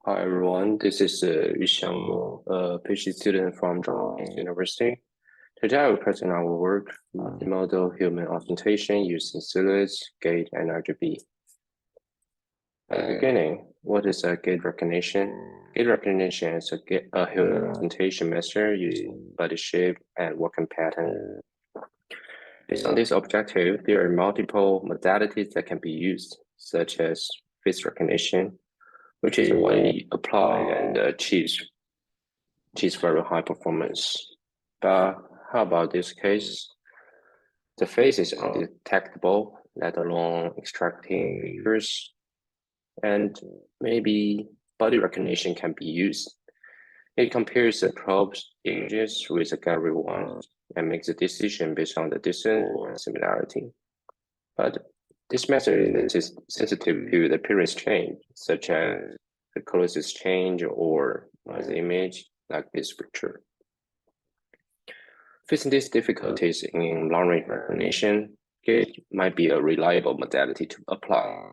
Hi everyone, this is Yuxiang, a PhD student from Hopkins University. Today I will present our work, Multi-Modal human authentication using silhouettes, gait, and RGB. At the beginning, what is a gait recognition? Gait recognition is a human authentication method using body shape and walking pattern. Based on this objective, there are multiple modalities that can be used, such as face recognition, which is widely applied and achieves very high performance. But how about this case? The face is undetectable, let alone extracting figures, and maybe body recognition can be used. It compares the probe images with the gallery ones and makes a decision based on the distance or similarity. But this method is sensitive to the appearance change, such as the closest change or the image, like this picture. Facing these difficulties in long-range recognition, Gait might be a reliable modality to apply,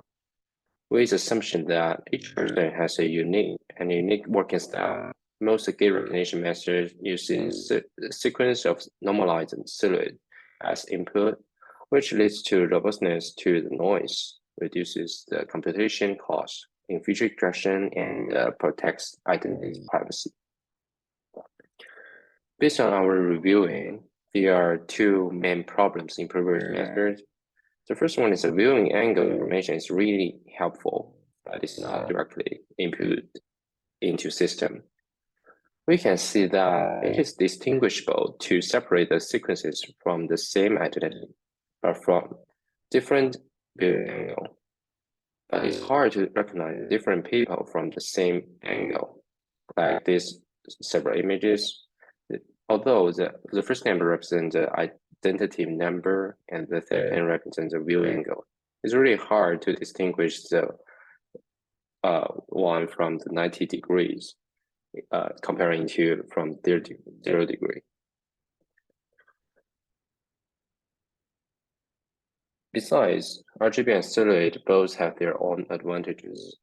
with the assumption that each person has a unique working style. Most Gait recognition methods uses a sequence of normalized silhouette as input, which leads to robustness to the noise, reduces the computation cost in feature extraction, and protects identity privacy. Based on our reviewing, there are two main problems in previous methods. The first one is the viewing angle information is really helpful, but it's not directly input into system. We can see that it is distinguishable to separate the sequences from the same identity, but from different viewing angle. But it's hard to recognize different people from the same angle, like these several images. Although the first number represents the identity number and the second represents the view angle, it's really hard to distinguish the one from the 90 degrees comparing to from 0 degree. Besides, RGB and silhouette both have their own advantages.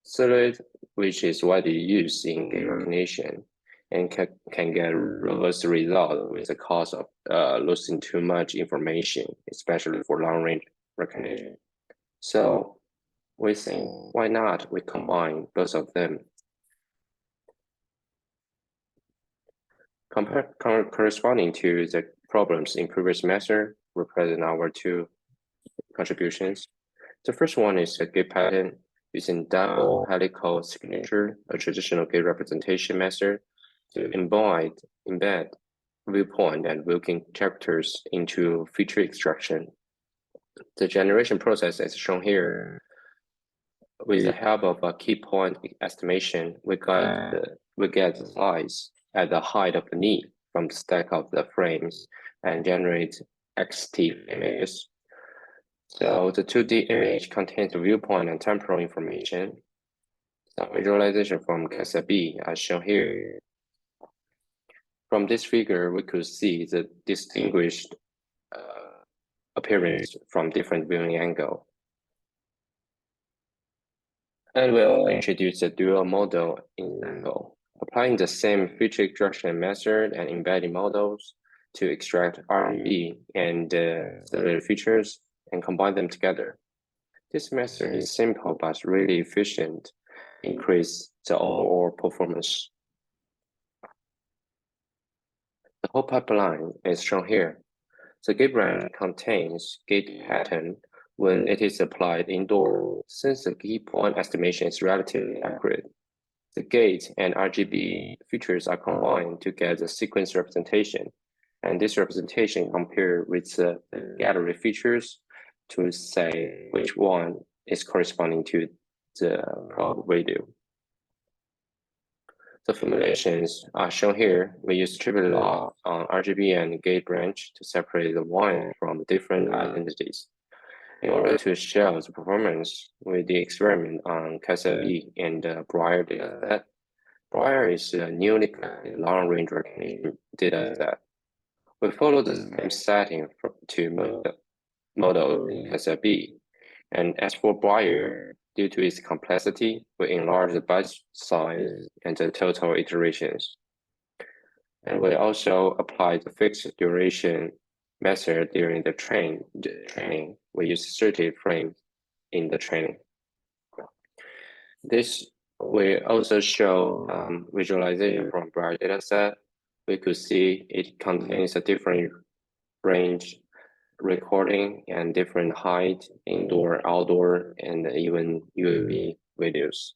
Silhouette, which is widely used in gait recognition, and can get robust results with the cost of losing too much information, especially for long-range recognition. So we think, why not we combine both of them? Corresponding to the problems in previous method, represent our two contributions. The first one is a gait pattern using double helical signature, a traditional gait representation method, to embed viewpoint and working characters into feature extraction. The generation process is shown here. With the help of a key point estimation, we get the size at the height of the knee from the stack of the frames and generate XT images. So the 2D image contains the viewpoint and temporal information. Some visualization from cassette B as shown here. From this figure, we could see the distinguished appearance from different viewing angle. And we'll introduce a dual model example, applying the same feature extraction method and embedding models to extract RGB and the features and combine them together. This method is simple but really efficient, increase the overall performance. The whole pipeline is shown here. The gait branch contains gait pattern when it is applied indoor. Since the key point estimation is relatively accurate, the gait and RGB features are combined to get the sequence representation. And this representation compared with the gallery features to say which one is corresponding to the probe video. The formulations are shown here. We use triple log on RGB and gait branch to separate the one from different identities. In order to show the performance with the experiment on cassette B and Briar dataset, Briar is a newly collected long-range recognition dataset. We follow the same setting to model in cassette B. And as for Briar, due to its complexity, we enlarge the batch size and the total iterations. And we also applied the fixed duration method during the training. We use 30 frames in the training. This we also show visualization from broad data set. We could see it contains a different range recording and different height, indoor, outdoor, and even UAV videos,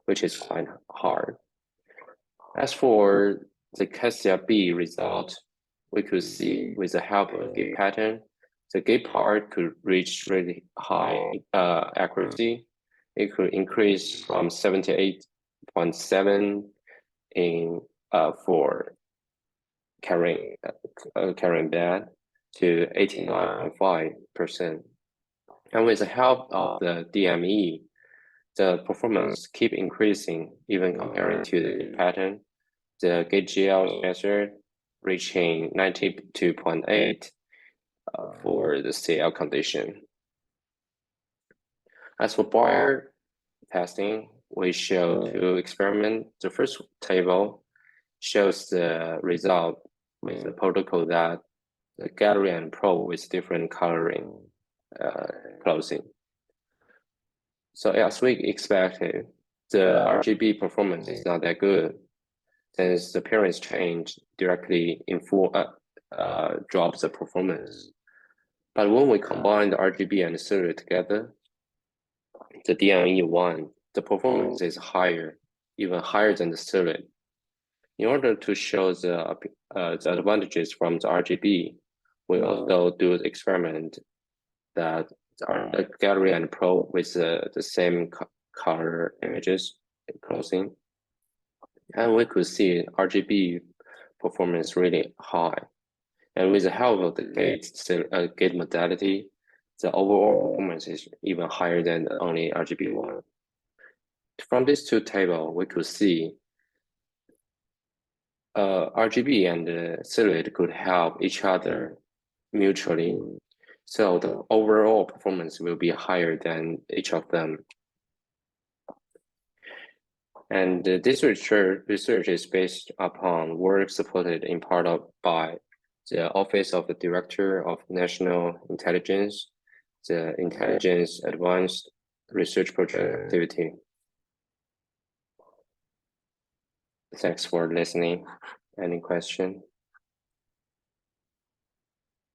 which is quite hard. As for the Cassia B result, we could see with the help of Gait pattern, the Gait part could reach really high accuracy. It could increase from 78.7 in for carrying bad to 89.5%. And with the help of the DME, the performance keep increasing even comparing to the pattern. The Gait GL method reaching 92.8 for the CL condition. As for bar testing, we show two experiments. The first table shows the result with the protocol that the gallery and probe with different coloring closing. So as we expected, the RGB performance is not that good, since the appearance change directly drops the performance. But when we combine the RGB and the silhouette together, the DME1, the performance is higher, even higher than the silhouette. In order to show the advantages from the RGB, we also do the experiment that the gallery and probe with the same color images closing. And we could see RGB performance really high. And with the help of the Gait modality, the overall performance is even higher than only RGB1. From these two tables, we could see RGB and silhouette could help each other mutually. So the overall performance will be higher than each of them. And this research is based upon work supported in part by the Office of the Director of National Intelligence, the Intelligence Advanced Research Project activity. Thanks for listening. Any question?